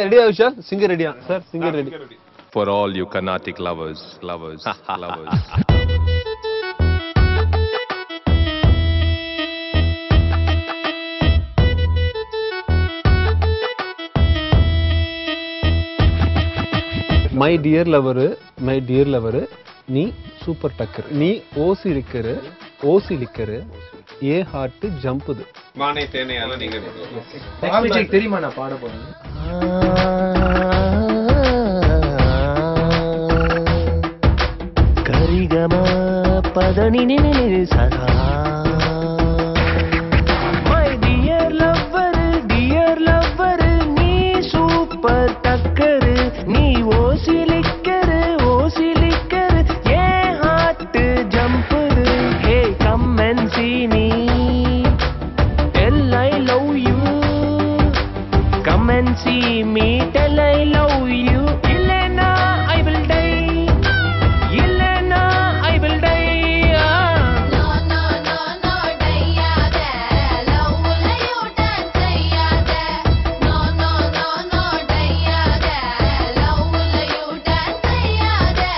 ரெடியா விஷால்? சிங்கர் ரெடியா sir? Singer ready. For all you Carnatic lovers. My dear lover நீ super டக்கர், நீ ஓசி லிக்கரு ஏ ஹார்ட் ஜம்புது. மானே தேனே அதெல்லாம் நீங்க தெரியுமா நான் பாட போறேன். கரிகம பதனி சதா மை டியர் லவ்வர் நீ சூப்பர் டக்கர், நீ ஓசி லிக்கரு ஏ ஹார்ட் ஜம்புது. Hey come and see me, tell I love you, come and see me, tell I love you. Illena I will die. No dayada love la you dance sayada. No dayada love la you dance sayada.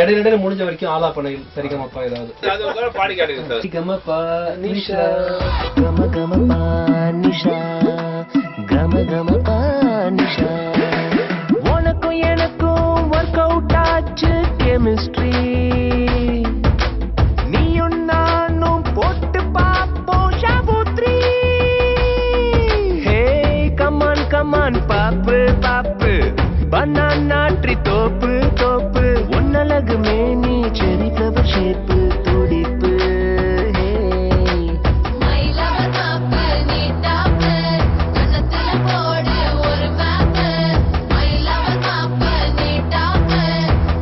இடையில முடிஞ்ச வரைக்கும் ஆலா பண்ணையில் சரிகமப்பா ஏதாவது அது உங்களோட பாடி காட்டுங்க sir. Sarigamapa Nisha கமகமப்பா Nisha கமகமப்பா Nisha. உனக்கும் எனக்கும் ஒர்க் அவுட் ஆச்சு கெமிஸ்ட்ரி, நீயும் நானும் போட்டு பாப்போம் ஷாபுத்ரி. ஹே கமான் பாப்பு பனானா ட்ரீ தோப்பு ஒன்னழகு மேனி செரி ஃப்ளவர் ஷேப்பு துடிப்பு. My lover மாப்பு நீ டாப்பு, கண்ணத்துல போடு ஒரு மேப்பு. My lover மாப்பு நீ டாப்பு,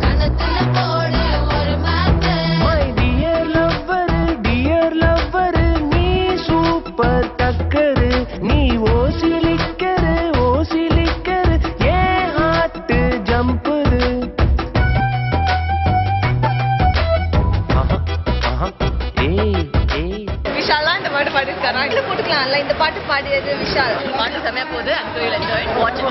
கண்ணத்துல போடு ஒரு மேப்பு. My dear lover நீ சூப்பர் டக்கர், நீ ஓசி லிக்கரு ஏ ஹார்ட் ஜம்புது. விஷாலா இந்த பாட்டு பாடிருக்காரா? இல்ல போட்டுக்கலாம்ல. இந்த பாட்டு பாடியது விஷால். பாட்டு செமையா போகுது. I'm sure you'll enjoy it. Watch it.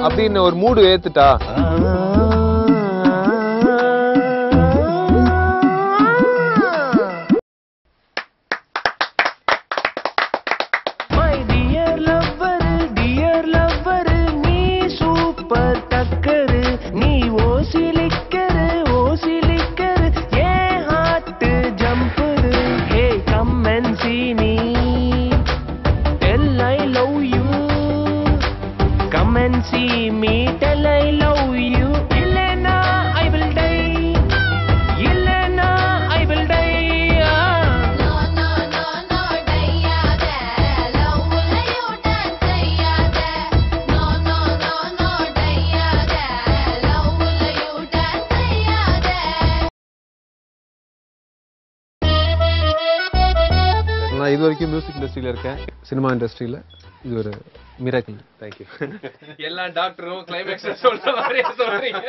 அப்படின்னு ஒரு மூடு ஏத்துட்டா. My dear lover நீ சூப்பர் டக்கர், நீ ஓசி லிக்கரு ஏ ஹார்ட் ஜம்புது. Hey come and see me, tell I love you, come and see me, tell I love you. Illena I will die. No dayada love la you dance sayada. No dayada love la you dance sayada. நான் இது வரைக்கும் music இண்டஸ்ட்ரியில இருக்கேன், cinema இண்டஸ்ட்ரியில இது ஒரு miracle. Thank you. எல்லா டாக்டரும் கிளைமேக்ஸ் சொல்ற மாதிரியே சொல்றீங்க.